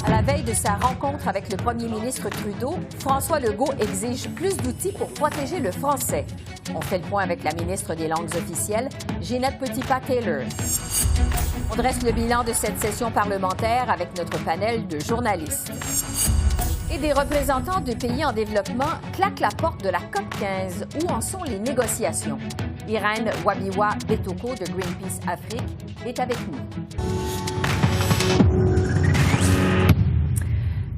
À la veille de sa rencontre avec le premier ministre Trudeau, François Legault exige plus d'outils pour protéger le français. On fait le point avec la ministre des Langues officielles, Ginette Petitpas-Taylor. On dresse le bilan de cette session parlementaire avec notre panel de journalistes. Et des représentants de pays en développement claquent la porte de la COP15. Où en sont les négociations? Irène Wabiwa-Betoko de Greenpeace Afrique est avec nous.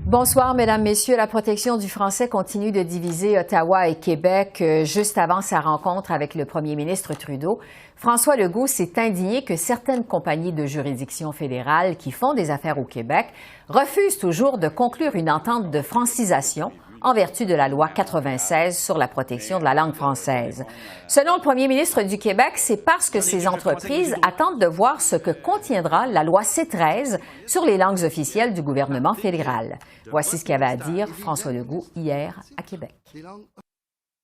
Bonsoir, Mesdames, Messieurs. La protection du français continue de diviser Ottawa et Québec. Juste avant sa rencontre avec le premier ministre Trudeau, François Legault s'est indigné que certaines compagnies de juridiction fédérale qui font des affaires au Québec refusent toujours de conclure une entente de francisation en vertu de la loi 96 sur la protection de la langue française. Selon le premier ministre du Québec, c'est parce que ces entreprises attendent de voir ce que contiendra la loi C13 sur les langues officielles du gouvernement fédéral. Voici ce qu'avait à dire François Legault hier à Québec.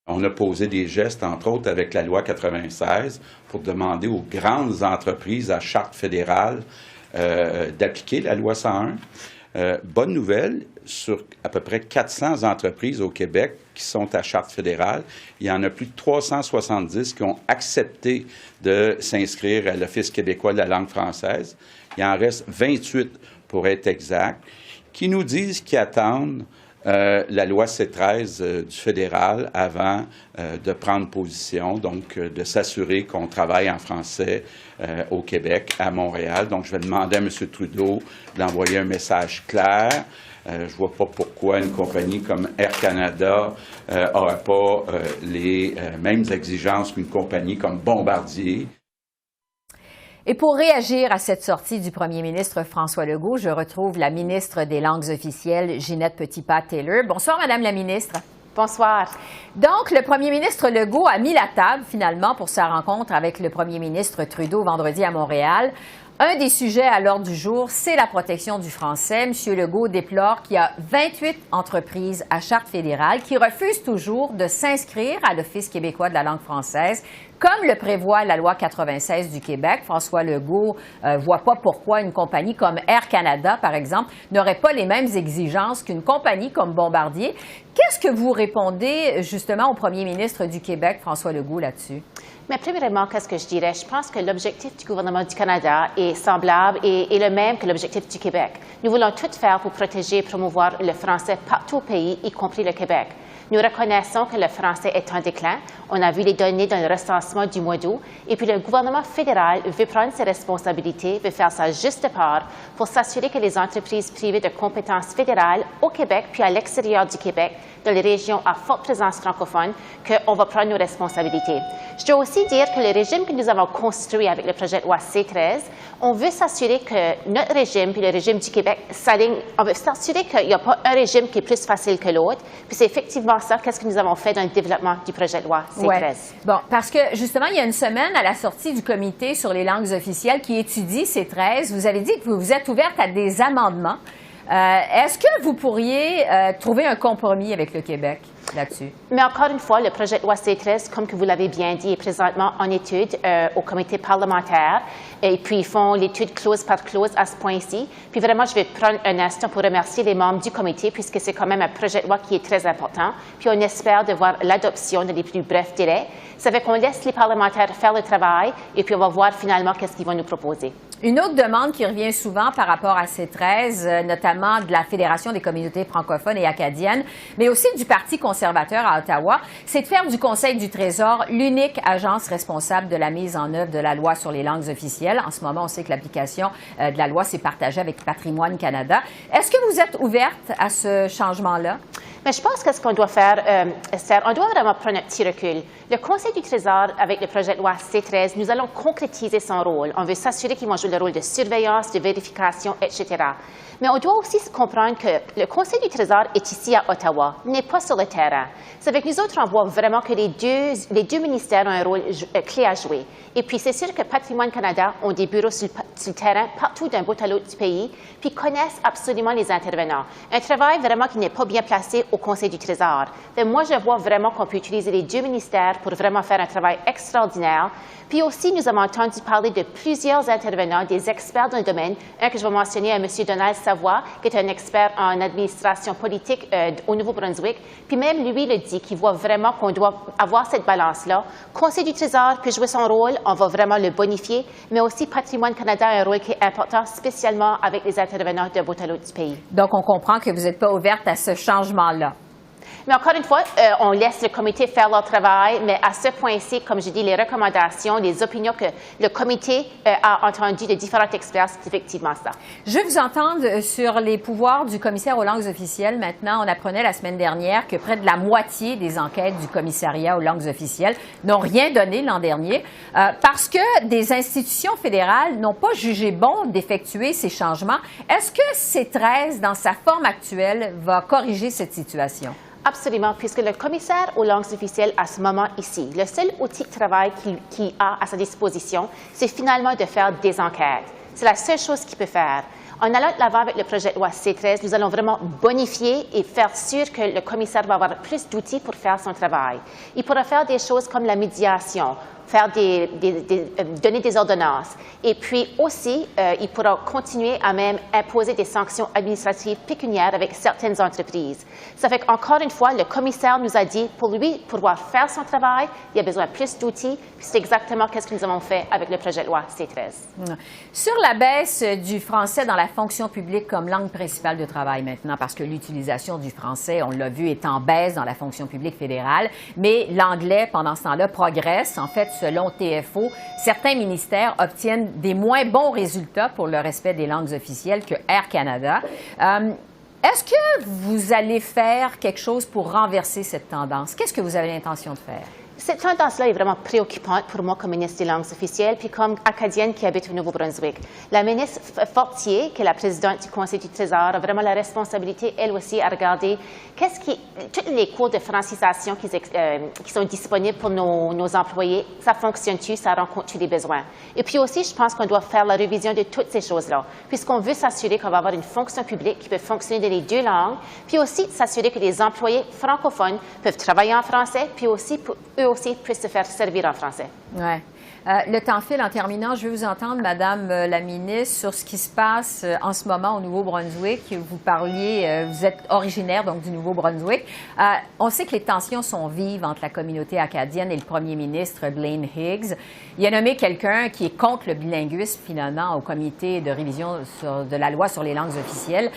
On a posé des gestes, entre autres avec la loi 96, pour demander aux grandes entreprises à charte fédérale d'appliquer la loi 101. Bonne nouvelle, sur à peu près 400 entreprises au Québec qui sont à charte fédérale, il y en a plus de 370 qui ont accepté de s'inscrire à l'Office québécois de la langue française. Il en reste 28 pour être exact, qui nous disent qu'ils attendent la loi C13 du fédéral avant de prendre position, donc de s'assurer qu'on travaille en français au Québec, à Montréal. Donc, je vais demander à M. Trudeau d'envoyer un message clair. Je ne vois pas pourquoi une compagnie comme Air Canada n'aurait pas les mêmes exigences qu'une compagnie comme Bombardier. Et pour réagir à cette sortie du premier ministre François Legault, je retrouve la ministre des Langues officielles, Ginette Petitpas-Taylor. Bonsoir, Madame la ministre. Bonsoir. Donc, le premier ministre Legault a mis la table, finalement, pour sa rencontre avec le premier ministre Trudeau vendredi à Montréal. Un des sujets à l'ordre du jour, c'est la protection du français. M. Legault déplore qu'il y a 28 entreprises à charte fédérale qui refusent toujours de s'inscrire à l'Office québécois de la langue française, comme le prévoit la loi 96 du Québec. François Legault voit pas pourquoi une compagnie comme Air Canada, par exemple, n'aurait pas les mêmes exigences qu'une compagnie comme Bombardier. Qu'est-ce que vous répondez justement au premier ministre du Québec, François Legault, là-dessus? Mais premièrement, qu'est-ce que je dirais? Je pense que l'objectif du gouvernement du Canada est semblable et le même que l'objectif du Québec. Nous voulons tout faire pour protéger et promouvoir le français partout au pays, y compris le Québec. Nous reconnaissons que le français est en déclin. On a vu les données dans le recensement du mois d'août. Et puis le gouvernement fédéral veut prendre ses responsabilités, veut faire sa juste part pour s'assurer que les entreprises privées de compétences fédérales au Québec puis à l'extérieur du Québec, dans les régions à forte présence francophone, qu'on va prendre nos responsabilités. Je dois aussi dire que le régime que nous avons construit avec le projet de loi C13, on veut s'assurer que notre régime puis le régime du Québec s'alignent. On veut s'assurer qu'il n'y a pas un régime qui est plus facile que l'autre. Puis c'est effectivement ça, qu'est-ce que nous avons fait dans le développement du projet de loi C13. Ouais. Bon, parce que justement, il y a une semaine, à la sortie du comité sur les langues officielles qui étudie C13, vous avez dit que vous êtes ouverte à des amendements. Est-ce que vous pourriez trouver un compromis avec le Québec là-dessus? Mais encore une fois, le projet de loi C13, comme que vous l'avez bien dit, est présentement en étude au comité parlementaire. Et puis, ils font l'étude clause par clause à ce point-ci. Puis vraiment, je vais prendre un instant pour remercier les membres du comité, puisque c'est quand même un projet de loi qui est très important. Puis on espère de voir l'adoption dans les plus brefs délais. Ça fait qu'on laisse les parlementaires faire le travail et puis on va voir finalement qu'est-ce qu'ils vont nous proposer. Une autre demande qui revient souvent par rapport à C13, notamment de la Fédération des communautés francophones et acadiennes, mais aussi du Parti conservateur à Ottawa, c'est de faire du Conseil du Trésor l'unique agence responsable de la mise en œuvre de la loi sur les langues officielles. En ce moment, on sait que l'application de la loi s'est partagée avec Patrimoine Canada. Est-ce que vous êtes ouverte à ce changement-là? Mais je pense que ce qu'on doit faire, Esther, on doit vraiment prendre un petit recul. Le Conseil du Trésor, avec le projet de loi C13, nous allons concrétiser son rôle. On veut s'assurer qu'ils vont jouer le rôle de surveillance, de vérification, etc. Mais on doit aussi comprendre que le Conseil du Trésor est ici à Ottawa, n'est pas sur le terrain. C'est avec nous autres, on voit vraiment que les deux ministères ont un rôle clé à jouer. Et puis, c'est sûr que Patrimoine Canada ont des bureaux sur le terrain partout d'un bout à l'autre du pays, puis connaissent absolument les intervenants. Un travail vraiment qui n'est pas bien placé au Conseil du Trésor. Et moi, je vois vraiment qu'on peut utiliser les deux ministères pour vraiment faire un travail extraordinaire. Puis aussi, nous avons entendu parler de plusieurs intervenants, des experts dans le domaine. Un que je vais mentionner, M. Donald Savoie, qui est un expert en administration politique au Nouveau-Brunswick. Puis même lui le dit, qu'il voit vraiment qu'on doit avoir cette balance-là. Conseil du Trésor peut jouer son rôle, on va vraiment le bonifier, mais aussi Patrimoine Canada a un rôle qui est important, spécialement avec les intervenants de Boutalo du pays. Donc, on comprend que vous n'êtes pas ouverte à ce changement-là. Mais encore une fois, on laisse le comité faire leur travail, mais à ce point-ci, comme je dis, les recommandations, les opinions que le comité a entendues de différents experts, c'est effectivement ça. Je veux vous entendre sur les pouvoirs du commissaire aux langues officielles. Maintenant, on apprenait la semaine dernière que près de la moitié des enquêtes du commissariat aux langues officielles n'ont rien donné l'an dernier parce que des institutions fédérales n'ont pas jugé bon d'effectuer ces changements. Est-ce que C13, dans sa forme actuelle, va corriger cette situation? Absolument, puisque le commissaire aux langues officielles à ce moment ici, le seul outil de travail qu'il a à sa disposition, c'est finalement de faire des enquêtes. C'est la seule chose qu'il peut faire. En allant de l'avant avec le projet de loi C13, nous allons vraiment bonifier et faire sûr que le commissaire va avoir plus d'outils pour faire son travail. Il pourra faire des choses comme la médiation, donner des ordonnances. Et puis aussi, il pourra continuer à même imposer des sanctions administratives pécuniaires avec certaines entreprises. Ça fait qu'encore une fois, le commissaire nous a dit, pour lui pouvoir faire son travail, il a besoin de plus d'outils. C'est exactement ce que nous avons fait avec le projet de loi C13. Sur la baisse du français dans la fonction publique comme langue principale de travail maintenant, parce que l'utilisation du français, on l'a vu, est en baisse dans la fonction publique fédérale, mais l'anglais, pendant ce temps-là, progresse. En fait, selon TFO, certains ministères obtiennent des moins bons résultats pour le respect des langues officielles que Air Canada. Est-ce que vous allez faire quelque chose pour renverser cette tendance? Qu'est-ce que vous avez l'intention de faire? Cette tendance-là est vraiment préoccupante pour moi comme ministre des langues officielles puis comme acadienne qui habite au Nouveau-Brunswick. La ministre Fortier, qui est la présidente du Conseil du Trésor, a vraiment la responsabilité, elle aussi, à regarder tous les cours de francisation qui sont disponibles pour nos employés, ça fonctionne-tu, ça rencontre-tu les besoins. Et puis aussi, je pense qu'on doit faire la révision de toutes ces choses-là, puisqu'on veut s'assurer qu'on va avoir une fonction publique qui peut fonctionner dans les deux langues, puis aussi s'assurer que les employés francophones peuvent travailler en français, puis aussi eux aussi puissent se faire servir en français. Ouais. Le temps file. En terminant, je veux vous entendre, Madame la ministre, sur ce qui se passe en ce moment au Nouveau-Brunswick. Vous parliez, vous êtes originaire donc du Nouveau-Brunswick. On sait que les tensions sont vives entre la communauté acadienne et le premier ministre Blaine Higgs. Il a nommé quelqu'un qui est contre le bilinguisme, finalement, au comité de révision de la loi sur les langues officielles.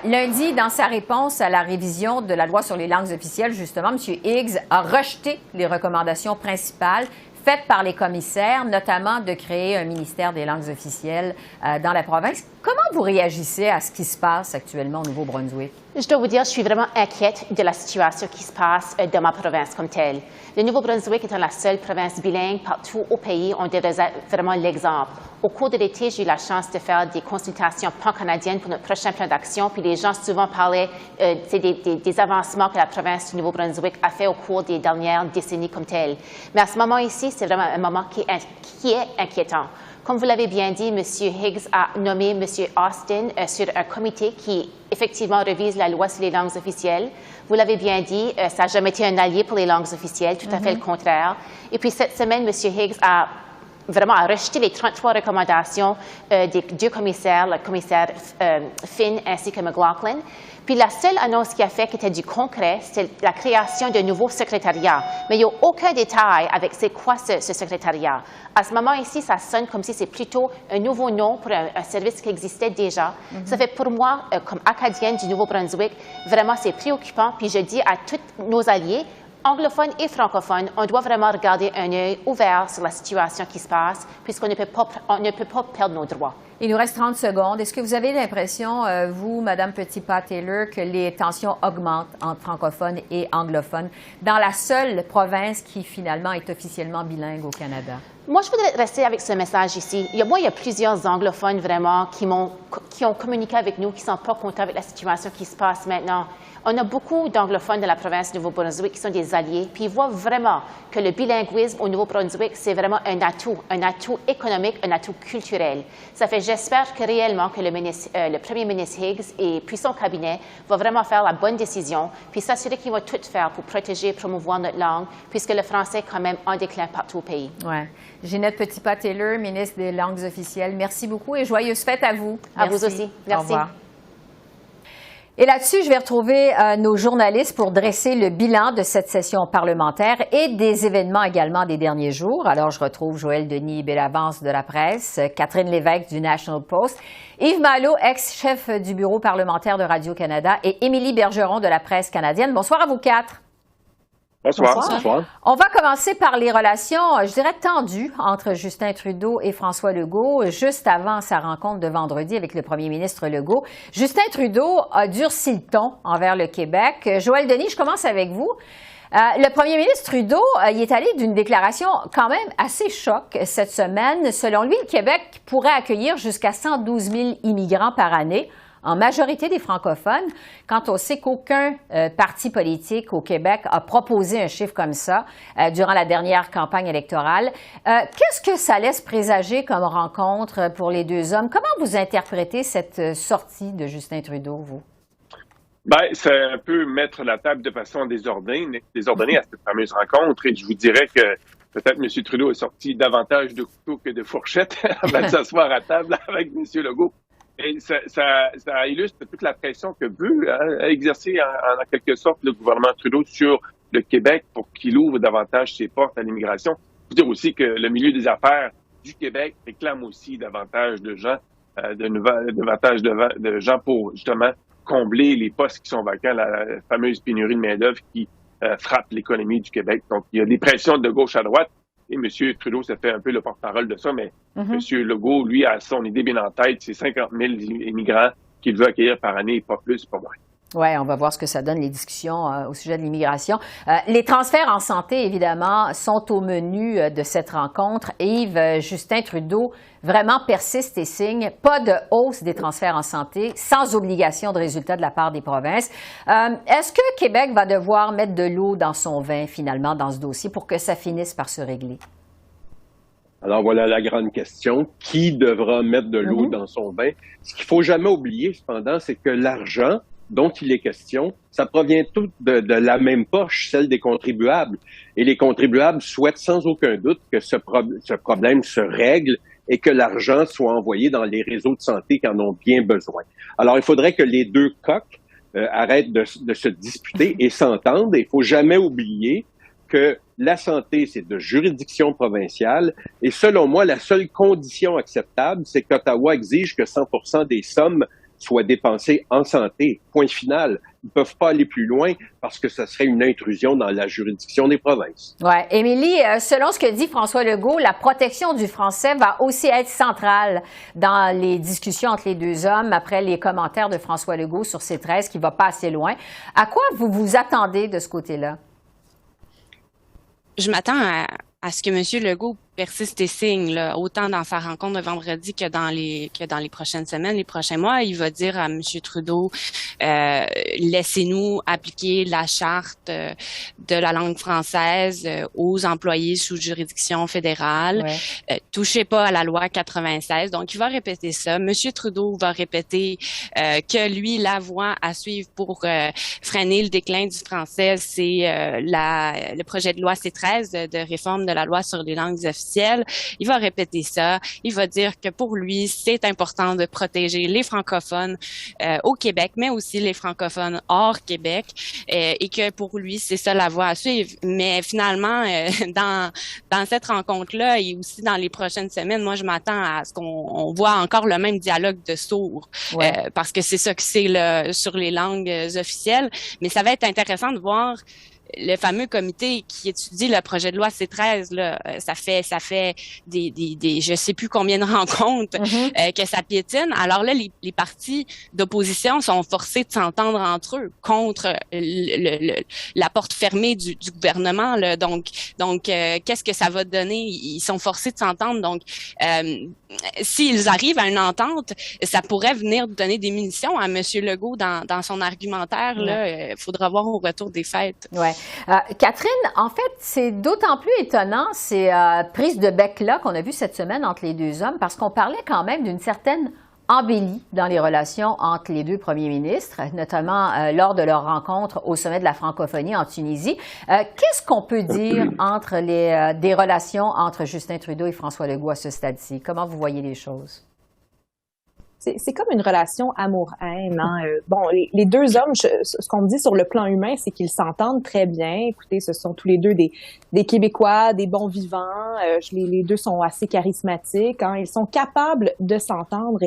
Lundi, dans sa réponse à la révision de la loi sur les langues officielles, justement, M. Higgs a rejeté les recommandations principales faites par les commissaires, notamment de créer un ministère des langues officielles dans la province. Comment vous réagissez à ce qui se passe actuellement au Nouveau-Brunswick? Je dois vous dire, je suis vraiment inquiète de la situation qui se passe dans ma province comme telle. Le Nouveau-Brunswick étant la seule province bilingue partout au pays, on devrait être vraiment l'exemple. Au cours de l'été, j'ai eu la chance de faire des consultations pan-canadiennes pour notre prochain plan d'action, puis les gens souvent parlaient des avancements que la province du Nouveau-Brunswick a fait au cours des dernières décennies comme telles. Mais à ce moment ici, c'est vraiment un moment qui est inquiétant. Comme vous l'avez bien dit, M. Higgs a nommé M. Austin sur un comité qui effectivement révise la loi sur les langues officielles. Vous l'avez bien dit, ça n'a jamais été un allié pour les langues officielles, tout à fait le contraire. Et puis cette semaine, M. Higgs a vraiment rejeté les 33 recommandations des deux commissaires, le commissaire Finn ainsi que McLaughlin. Puis la seule annonce qu'il a faite qui était du concret, c'est la création d'un nouveau secrétariat. Mais il n'y a aucun détail avec c'est quoi ce secrétariat. À ce moment ici, ça sonne comme si c'est plutôt un nouveau nom pour un service qui existait déjà. Ça fait pour moi, comme acadienne du Nouveau-Brunswick, vraiment c'est préoccupant. Puis je dis à tous nos alliés, anglophones et francophones, on doit vraiment regarder un œil ouvert sur la situation qui se passe, puisqu'on ne peut pas perdre nos droits. Il nous reste 30 secondes. Est-ce que vous avez l'impression, vous, Mme Petitpas-Taylor, que les tensions augmentent entre francophones et anglophones dans la seule province qui, finalement, est officiellement bilingue au Canada? Moi, je voudrais rester avec ce message ici. Il y a plusieurs anglophones vraiment qui m'ont qui ont communiqué avec nous, qui sont pas contents avec la situation qui se passe maintenant. On a beaucoup d'anglophones de la province du Nouveau-Brunswick qui sont des alliés, puis ils voient vraiment que le bilinguisme au Nouveau-Brunswick, c'est vraiment un atout économique, un atout culturel. Ça fait, j'espère que réellement que le premier ministre Higgs et puis son cabinet vont vraiment faire la bonne décision, puis s'assurer qu'ils vont tout faire pour protéger et promouvoir notre langue, puisque le français est quand même en déclin partout au pays. Ouais. Ginette Petitpas-Taylor, ministre des Langues officielles, merci beaucoup et joyeuses fêtes à vous. À vous aussi. Merci. Au revoir. Et là-dessus, je vais retrouver nos journalistes pour dresser le bilan de cette session parlementaire et des événements également des derniers jours. Alors, je retrouve Joël Denis Bellavance de la presse, Catherine Lévesque du National Post, Yves Malo, ex-chef du bureau parlementaire de Radio-Canada, et Émilie Bergeron de la presse canadienne. Bonsoir à vous quatre. Bonsoir. Bonsoir. On va commencer par les relations, je dirais, tendues entre Justin Trudeau et François Legault, juste avant sa rencontre de vendredi avec le premier ministre Legault. Justin Trudeau a durci le ton envers le Québec. Joël Denis, je commence avec vous. Le premier ministre Trudeau, il est allé d'une déclaration quand même assez choc cette semaine. Selon lui, le Québec pourrait accueillir jusqu'à 112 000 immigrants par année, en majorité des francophones, quand on sait qu'aucun parti politique au Québec a proposé un chiffre comme ça durant la dernière campagne électorale. Qu'est-ce que ça laisse présager comme rencontre pour les deux hommes? Comment vous interprétez cette sortie de Justin Trudeau, vous? Bien, c'est un peu mettre la table de façon désordonnée à cette fameuse rencontre. Et je vous dirais que peut-être M. Trudeau est sorti davantage de couteaux que de fourchettes avant de s'asseoir à table avec M. Legault. Et ça illustre toute la pression que veut exercer en quelque sorte le gouvernement Trudeau sur le Québec pour qu'il ouvre davantage ses portes à l'immigration. Il faut dire aussi que le milieu des affaires du Québec réclame aussi davantage de gens, davantage de gens pour justement combler les postes qui sont vacants, la fameuse pénurie de main-d'œuvre qui frappe l'économie du Québec. Donc, il y a des pressions de gauche à droite. Et M. Trudeau, ça fait un peu le porte-parole de ça, mais M. Legault, lui, a son idée bien en tête, c'est 50 000 immigrants qu'il veut accueillir par année, pas plus, pas moins. Oui, on va voir ce que ça donne, les discussions au sujet de l'immigration. Les transferts en santé, évidemment, sont au menu de cette rencontre. Yves, Justin Trudeau vraiment persiste et signe pas de hausse des transferts en santé, sans obligation de résultat de la part des provinces. Est-ce que Québec va devoir mettre de l'eau dans son vin, finalement, dans ce dossier, pour que ça finisse par se régler? Alors voilà la grande question. Qui devra mettre de l'eau dans son vin? Ce qu'il faut jamais oublier, cependant, c'est que l'argent dont il est question, ça provient tout de la même poche, celle des contribuables. Et les contribuables souhaitent sans aucun doute que ce problème se règle et que l'argent soit envoyé dans les réseaux de santé qui en ont bien besoin. Alors, il faudrait que les deux coqs arrêtent de se disputer et s'entendent. Il faut jamais oublier que la santé, c'est de juridiction provinciale. Et selon moi, la seule condition acceptable, c'est qu'Ottawa exige que 100% des sommes soient dépensées en santé. Point final. Ils ne peuvent pas aller plus loin parce que ce serait une intrusion dans la juridiction des provinces. Oui. Émilie, selon ce que dit François Legault, la protection du français va aussi être centrale dans les discussions entre les deux hommes après les commentaires de François Legault sur C13 qui ne va pas assez loin. À quoi vous vous attendez de ce côté-là? Je m'attends à ce que M. Legault persiste et signe, là, autant dans sa rencontre de vendredi que dans les prochaines semaines, les prochains mois. Il va dire à M. Trudeau, laissez-nous appliquer la charte de la langue française aux employés sous juridiction fédérale. Ouais. Touchez pas à la loi 96. Donc, il va répéter ça. M. Trudeau va répéter que lui, la voie à suivre pour freiner le déclin du français, c'est le projet de loi C13 de réforme de la loi sur les langues officielles. Il va répéter ça. Il va dire que pour lui, c'est important de protéger les francophones au Québec, mais aussi les francophones hors Québec, et que pour lui, c'est ça la voie à suivre. Mais finalement, dans cette rencontre-là et aussi dans les prochaines semaines, moi, je m'attends à ce qu'on voit encore le même dialogue de sourds, ouais. Parce que c'est ça que c'est sur les langues officielles. Mais ça va être intéressant de voir le fameux comité qui étudie le projet de loi C-13, là, ça fait des je sais plus combien de rencontres que ça piétine. Alors là, les partis d'opposition sont forcés de s'entendre entre eux contre la porte fermée du gouvernement, là. Donc, qu'est-ce que ça va donner? Ils sont forcés de s'entendre. Donc, s'ils arrivent à une entente, ça pourrait venir donner des munitions à M. Legault dans son argumentaire. Là, faudra voir au retour des fêtes. Ouais. Catherine, en fait, c'est d'autant plus étonnant ces prises de bec-là qu'on a vues cette semaine entre les deux hommes, parce qu'on parlait quand même d'une certaine embellie dans les relations entre les deux premiers ministres, notamment lors de leur rencontre au sommet de la francophonie en Tunisie. Qu'est-ce qu'on peut dire entre des relations entre Justin Trudeau et François Legault à ce stade-ci? Comment vous voyez les choses? C'est comme une relation amour-haine. Hein. Bon, les deux hommes, ce qu'on me dit sur le plan humain, c'est qu'ils s'entendent très bien. Écoutez, ce sont tous les deux des Québécois, des bons vivants. Les deux sont assez charismatiques. Hein. Ils sont capables de s'entendre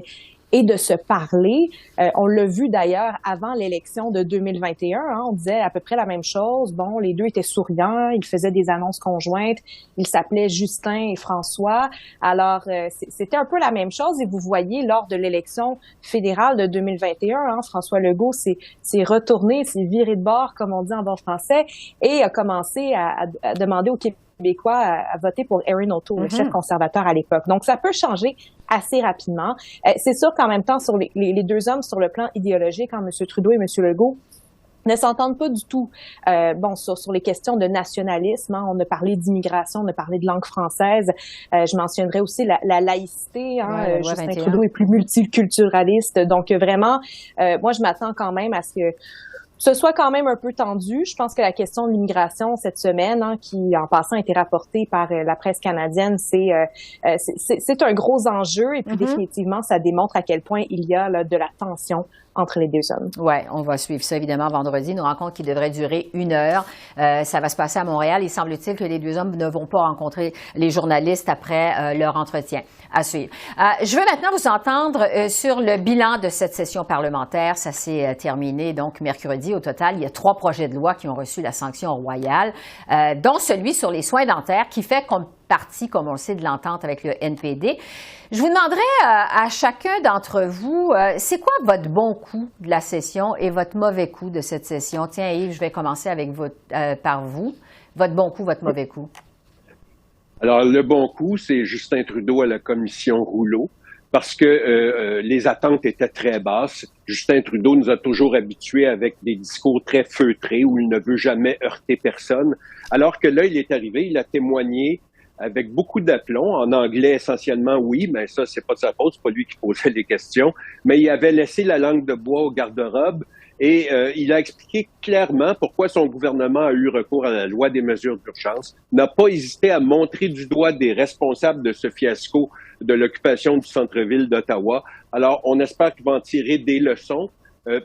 et de se parler. On l'a vu d'ailleurs avant l'élection de 2021. Hein, on disait à peu près la même chose. Bon, les deux étaient souriants, ils faisaient des annonces conjointes. Ils s'appelaient Justin et François. Alors, c'était un peu la même chose. Et vous voyez, lors de l'élection fédérale de 2021, hein, François Legault s'est retourné, s'est viré de bord, comme on dit en bon français, et a commencé à demander aux Québécois à voter pour Erin O'Toole, le chef conservateur à l'époque. Donc, ça peut changer assez rapidement. C'est sûr qu'en même temps, sur les deux hommes, sur le plan idéologique, hein, M. Trudeau et M. Legault, ne s'entendent pas du tout. Sur les questions de nationalisme, hein, on a parlé d'immigration, on a parlé de langue française. Je mentionnerai aussi la laïcité. Hein, Justin Trudeau est plus multiculturaliste. Donc, vraiment, moi, je m'attends quand même à ce que ce soit quand même un peu tendu. Je pense que la question de l'immigration cette semaine, hein, qui en passant a été rapportée par la presse canadienne, c'est un gros enjeu et puis définitivement ça démontre à quel point il y a là, de la tension entre les deux hommes. Oui, on va suivre ça évidemment vendredi, une rencontre qui devrait durer 1 heure. Ça va se passer à Montréal. Il semble-t-il que les deux hommes ne vont pas rencontrer les journalistes après leur entretien. À suivre. Je veux maintenant vous entendre sur le bilan de cette session parlementaire. Ça s'est terminé donc mercredi. Au total, il y a 3 projets de loi qui ont reçu la sanction royale, dont celui sur les soins dentaires qui fait partie, comme on le sait, de l'entente avec le NPD. Je vous demanderai à chacun d'entre vous, c'est quoi votre bon coup de la session et votre mauvais coup de cette session? Tiens, Yves, je vais commencer avec par vous. Votre bon coup, votre mauvais coup. Alors, le bon coup, c'est Justin Trudeau à la commission Rouleau, parce que les attentes étaient très basses. Justin Trudeau nous a toujours habitués avec des discours très feutrés où il ne veut jamais heurter personne, alors que là, il est arrivé, il a témoigné avec beaucoup d'aplomb, en anglais essentiellement oui, mais ça, c'est pas de sa faute, c'est pas lui qui posait les questions, mais il avait laissé la langue de bois au garde-robe et il a expliqué clairement pourquoi son gouvernement a eu recours à la loi des mesures d'urgence, n'a pas hésité à montrer du doigt des responsables de ce fiasco de l'occupation du centre-ville d'Ottawa. Alors, on espère qu'il va en tirer des leçons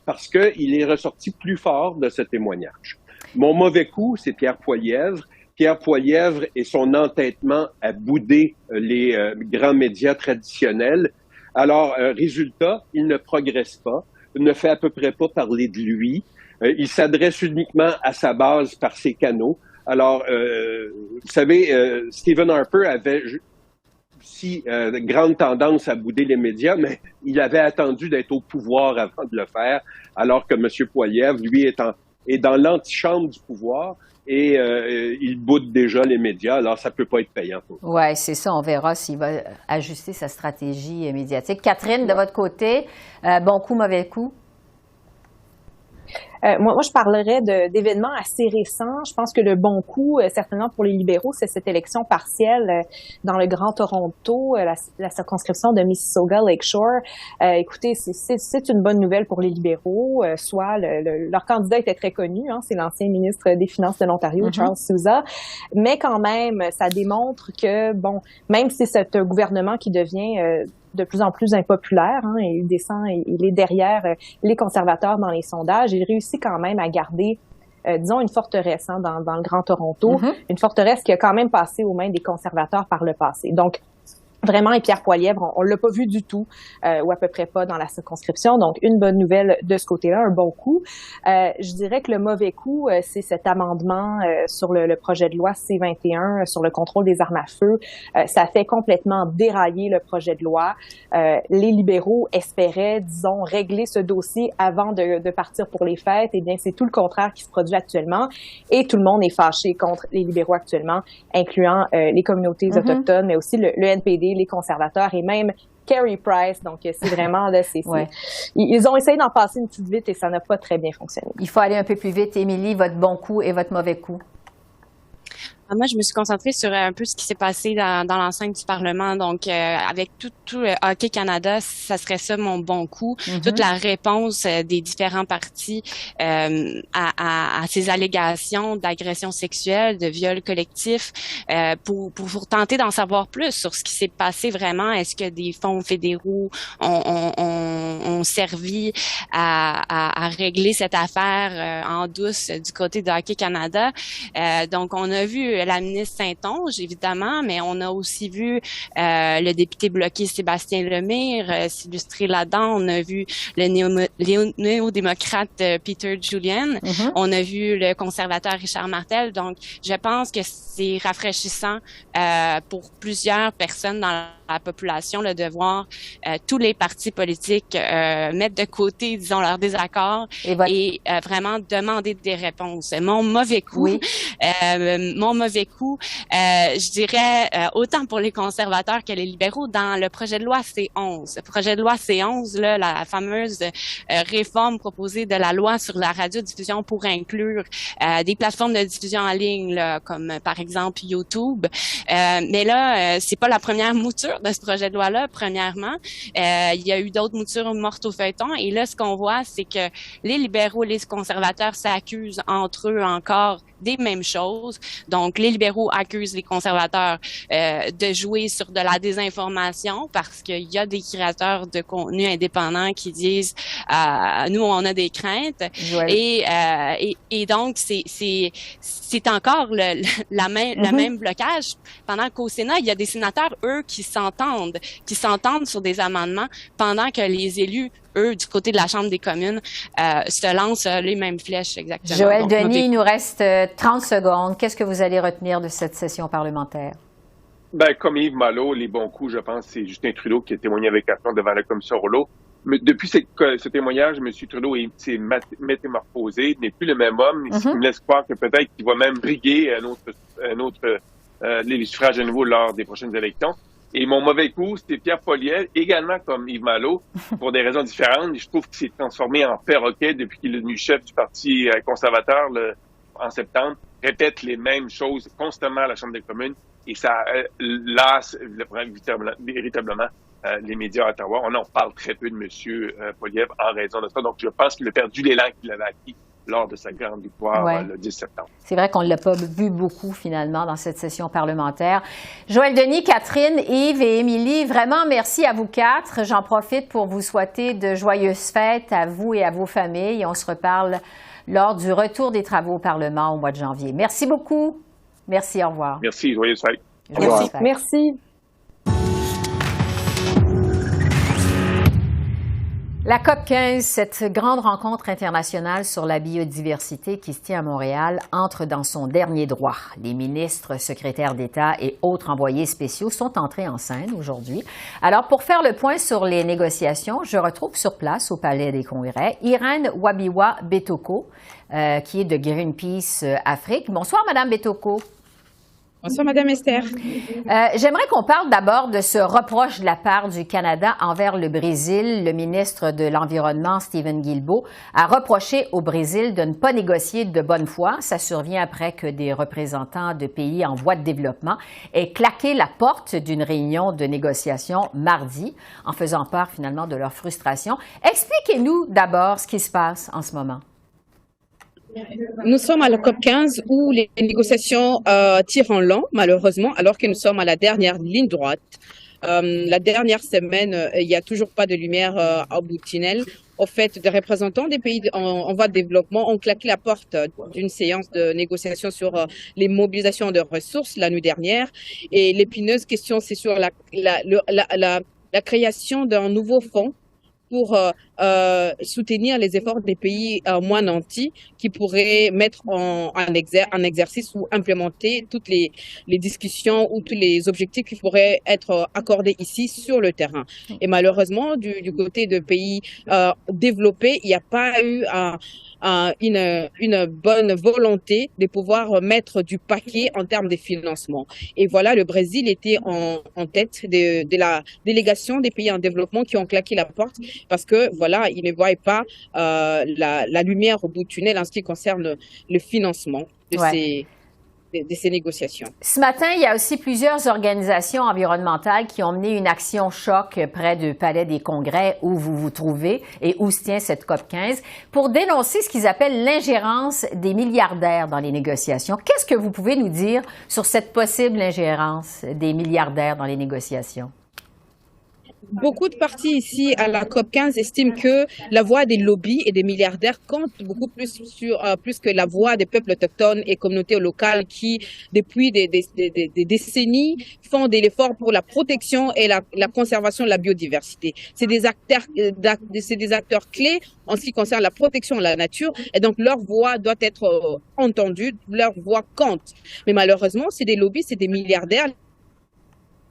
parce qu'il est ressorti plus fort de ce témoignage. Mon mauvais coup, c'est Pierre Poilievre. Pierre Poilievre et son entêtement à bouder les grands médias traditionnels. Alors, résultat, il ne progresse pas, ne fait à peu près pas parler de lui. Il s'adresse uniquement à sa base par ses canaux. Alors, vous savez, Stephen Harper avait grande tendance à bouder les médias, mais il avait attendu d'être au pouvoir avant de le faire, alors que M. Poilievre, lui, est dans l'antichambre du pouvoir. Et il boude déjà les médias, alors ça peut pas être payant pour lui. Oui, c'est ça. On verra s'il va ajuster sa stratégie médiatique. Catherine, de votre côté, bon coup, mauvais coup? Moi, je parlerais d'événements assez récents. Je pense que le bon coup, certainement pour les libéraux, c'est cette élection partielle dans le Grand Toronto, la circonscription de Mississauga-Lakeshore. Écoutez, c'est une bonne nouvelle pour les libéraux. Soit leur candidat était très connu, hein, c'est l'ancien ministre des Finances de l'Ontario, Charles Sousa. Mais quand même, ça démontre que, bon, même si c'est un gouvernement qui devient de plus en plus impopulaire, hein, et il descend, il est derrière les conservateurs dans les sondages. Il réussit quand même à garder, disons, une forteresse hein, dans le Grand Toronto, une forteresse qui a quand même passé aux mains des conservateurs par le passé. Donc, Vraiment, et Pierre Poilievre, on l'a pas vu du tout, ou à peu près pas dans la circonscription. Donc, une bonne nouvelle de ce côté-là, un bon coup. Je dirais que le mauvais coup, c'est cet amendement sur le projet de loi C-21 sur le contrôle des armes à feu. Ça fait complètement dérailler le projet de loi. Les libéraux espéraient, disons, régler ce dossier avant de partir pour les fêtes. Eh bien, c'est tout le contraire qui se produit actuellement. Et tout le monde est fâché contre les libéraux actuellement, incluant les communautés autochtones, mais aussi le NPD, les conservateurs et même Carey Price. Donc, c'est vraiment, là, ils ont essayé d'en passer une petite vite et ça n'a pas très bien fonctionné. Il faut aller un peu plus vite. Émilie, votre bon coup et votre mauvais coup. Moi, je me suis concentrée sur un peu ce qui s'est passé dans l'enceinte du Parlement. Donc, avec tout le Hockey Canada, ça serait ça mon bon coup. Toute la réponse des différents partis à ces allégations d'agression sexuelle, de viol collectif, pour tenter d'en savoir plus sur ce qui s'est passé vraiment. Est-ce que des fonds fédéraux ont servi à régler cette affaire en douce du côté de Hockey Canada? Donc, on a vu la ministre Saint-Onge, évidemment, mais on a aussi vu le député bloqué Sébastien Lemire s'illustrer là-dedans. On a vu le néo-démocrate Peter Julian. On a vu le conservateur Richard Martel. Donc, je pense que c'est rafraîchissant pour plusieurs personnes dans la population là, de voir tous les partis politiques mettre de côté, disons, leurs désaccords et vraiment demander des réponses. Mon mauvais coup, je dirais autant pour les conservateurs que les libéraux dans le projet de loi C-11. Le projet de loi C-11, là, la fameuse réforme proposée de la loi sur la radiodiffusion pour inclure des plateformes de diffusion en ligne, là, comme par exemple YouTube. Mais là, c'est pas la première mouture de ce projet de loi-là, premièrement. Il y a eu d'autres moutures mortes au feuilleton. Et là, ce qu'on voit, c'est que les libéraux et les conservateurs s'accusent entre eux encore des mêmes choses. Donc, les libéraux accusent les conservateurs de jouer sur de la désinformation parce qu'il y a des créateurs de contenu indépendants qui disent nous, on a des craintes. Et donc, c'est encore le même blocage. Pendant qu'au Sénat, il y a des sénateurs, eux, qui s'entendent sur des amendements pendant que les élus, eux, du côté de la Chambre des communes, se lancent les mêmes flèches exactement. Joël Denis, il nous reste 30 secondes. Qu'est-ce que vous allez retenir de cette session parlementaire? Ben, comme Yves Malo, les bons coups, je pense, c'est Justin Trudeau qui a témoigné avec aplomb devant la commission Rouleau. Mais depuis ce témoignage, M. Trudeau s'est métamorphosé, n'est plus le même homme, ce qui me laisse croire que peut-être qu'il va même briguer les suffrages à nouveau lors des prochaines élections. Et mon mauvais coup, c'était Pierre Poilievre, également comme Yves Malo, pour des raisons différentes. Je trouve qu'il s'est transformé en perroquet depuis qu'il est devenu chef du Parti conservateur en septembre, répète les mêmes choses constamment à la Chambre des communes et ça lasse véritablement les médias à Ottawa. On en parle très peu de M. Poilievre en raison de ça. Donc, je pense qu'il a perdu l'élan qu'il avait acquis lors de sa grande victoire le 10 septembre. C'est vrai qu'on ne l'a pas vu beaucoup, finalement, dans cette session parlementaire. Joël Denis, Catherine, Yves et Émilie, vraiment merci à vous quatre. J'en profite pour vous souhaiter de joyeuses fêtes à vous et à vos familles. On se reparle lors du retour des travaux au Parlement au mois de janvier. Merci beaucoup. Merci, au revoir. Merci, joyeuses fêtes. Merci. La COP15, cette grande rencontre internationale sur la biodiversité qui se tient à Montréal, entre dans son dernier droit. Les ministres, secrétaires d'État et autres envoyés spéciaux sont entrés en scène aujourd'hui. Alors, pour faire le point sur les négociations, je retrouve sur place au Palais des Congrès Irène Wabiwa-Betoko, qui est de Greenpeace Afrique. Bonsoir, Madame Betoko. Bonsoir, Madame Esther. J'aimerais qu'on parle d'abord de ce reproche de la part du Canada envers le Brésil. Le ministre de l'Environnement, Stephen Guilbeault, a reproché au Brésil de ne pas négocier de bonne foi. Ça survient après que des représentants de pays en voie de développement aient claqué la porte d'une réunion de négociation mardi, en faisant part finalement de leur frustration. Expliquez-nous d'abord ce qui se passe en ce moment. Nous sommes à la COP15 où les négociations tirent en long, malheureusement, alors que nous sommes à la dernière ligne droite. La dernière semaine, il n'y a toujours pas de lumière au bout du tunnel. au fait, des représentants des pays en voie de développement ont claqué la porte d'une séance de négociation sur les mobilisations de ressources la nuit dernière. Et l'épineuse question, c'est sur la création d'un nouveau fonds pour soutenir les efforts des pays moins nantis qui pourraient mettre en exercice ou implémenter toutes les discussions ou tous les objectifs qui pourraient être accordés ici sur le terrain. Et malheureusement, du côté de pays développés, il n'y a pas eu une bonne volonté de pouvoir mettre du paquet en termes de financement. Et voilà, le Brésil était en tête de la délégation des pays en développement qui ont claqué la porte parce que, voilà, ils ne voyaient pas la lumière au bout du tunnel en ce qui concerne le financement de ces négociations. Ce matin, il y a aussi plusieurs organisations environnementales qui ont mené une action choc près du Palais des Congrès où vous vous trouvez et où se tient cette COP15 pour dénoncer ce qu'ils appellent l'ingérence des milliardaires dans les négociations. Qu'est-ce que vous pouvez nous dire sur cette possible ingérence des milliardaires dans les négociations? Beaucoup de partis ici à la COP15 estiment que la voix des lobbies et des milliardaires compte beaucoup plus plus que la voix des peuples autochtones et communautés locales qui, depuis des décennies, font des efforts pour la protection et la conservation de la biodiversité. C'est des acteurs clés en ce qui concerne la protection de la nature et donc leur voix doit être entendue, leur voix compte. Mais malheureusement, c'est des lobbies, c'est des milliardaires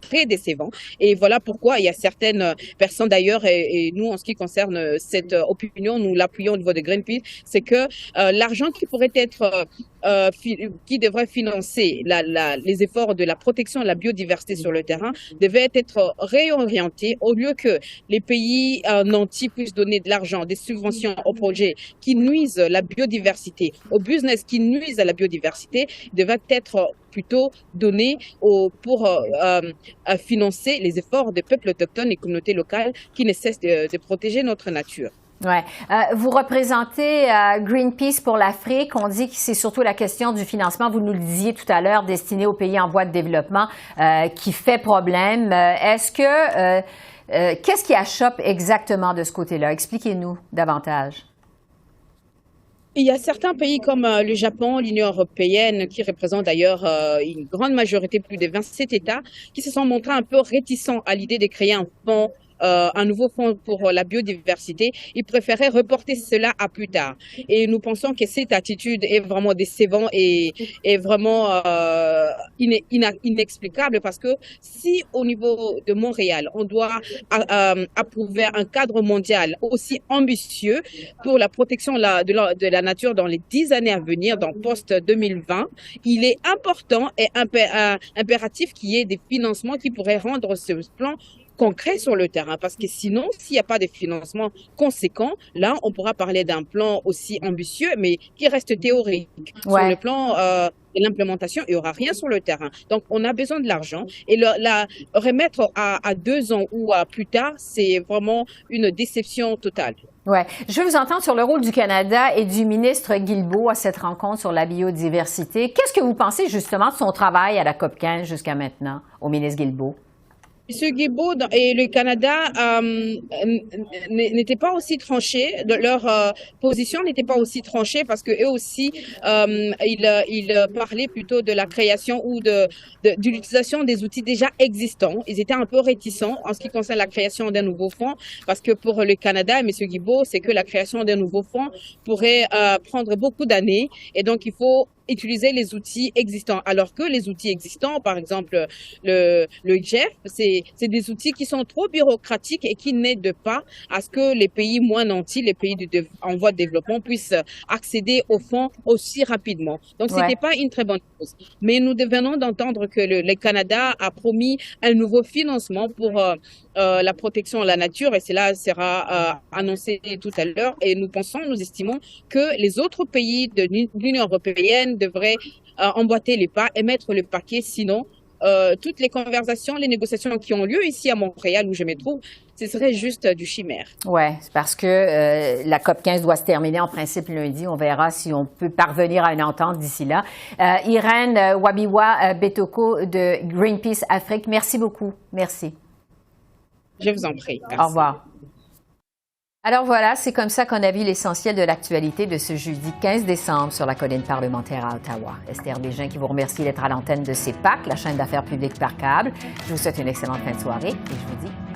très décevant. Et voilà pourquoi il y a certaines personnes d'ailleurs, et nous en ce qui concerne cette opinion, nous l'appuyons au niveau de Greenpeace, c'est que l'argent qui pourrait être, qui devrait financer les efforts de la protection de la biodiversité sur le terrain devait être réorienté au lieu que les pays nantis puissent donner de l'argent, des subventions aux projets qui nuisent à la biodiversité, au business qui nuisent à la biodiversité, devait être plutôt donné pour financer les efforts des peuples autochtones et communautés locales qui ne cessent de protéger notre nature. Ouais. Vous représentez Greenpeace pour l'Afrique. On dit que c'est surtout la question du financement, vous nous le disiez tout à l'heure, destiné aux pays en voie de développement, qui fait problème. Qu'est-ce qui achoppe exactement de ce côté-là? Expliquez-nous davantage. Il y a certains pays comme le Japon, l'Union européenne, qui représentent d'ailleurs une grande majorité, plus de 27 États, qui se sont montrés un peu réticents à l'idée de créer un nouveau fonds pour la biodiversité. Ils préféraient reporter cela à plus tard. Et nous pensons que cette attitude est vraiment décevante et vraiment inexplicable parce que si au niveau de Montréal, on doit approuver un cadre mondial aussi ambitieux pour la protection de la nature dans les 10 années à venir, dans post-2020, il est important et impératif qu'il y ait des financements qui pourraient rendre ce plan concret sur le terrain, parce que sinon, s'il n'y a pas de financement conséquent, là, on pourra parler d'un plan aussi ambitieux, mais qui reste théorique. Sur le plan de l'implémentation, il n'y aura rien sur le terrain. Donc, on a besoin de l'argent et la remettre à 2 ans ou à plus tard, c'est vraiment une déception totale. Ouais. Je veux vous entendre sur le rôle du Canada et du ministre Guilbeault à cette rencontre sur la biodiversité. Qu'est-ce que vous pensez justement de son travail à la COP15 jusqu'à maintenant, au ministre Guilbeault? M. Guilbeault et le Canada n'étaient pas aussi tranchés, leur position n'était pas aussi tranchée parce que eux aussi, ils parlaient plutôt de la création ou de l'utilisation des outils déjà existants. Ils étaient un peu réticents en ce qui concerne la création d'un nouveau fonds parce que pour le Canada et M. Guilbeault, c'est que la création d'un nouveau fonds pourrait prendre beaucoup d'années et donc il faut utiliser les outils existants. Alors que les outils existants, par exemple le GEF, c'est des outils qui sont trop bureaucratiques et qui n'aident pas à ce que les pays moins nantis, les pays en voie de développement puissent accéder aux fonds aussi rapidement. Donc, c'était pas une très bonne chose. Mais nous venons d'entendre que le Canada a promis un nouveau financement pour la protection de la nature et cela sera annoncé tout à l'heure. Et nous estimons que les autres pays de l'Union européenne devraient emboîter les pas et mettre le paquet, sinon toutes les conversations, les négociations qui ont lieu ici à Montréal où je me trouve, ce serait juste du chimère. Oui, c'est parce que la COP15 doit se terminer en principe lundi. On verra si on peut parvenir à une entente d'ici là. Irène Wabiwa-Betoko de Greenpeace Afrique, merci beaucoup. Merci. Je vous en prie. Merci. Au revoir. Alors voilà, c'est comme ça qu'on a vu l'essentiel de l'actualité de ce jeudi 15 décembre sur la colline parlementaire à Ottawa. Esther Bégin qui vous remercie d'être à l'antenne de CEPAC, la chaîne d'affaires publiques par câble. Je vous souhaite une excellente fin de soirée et je vous dis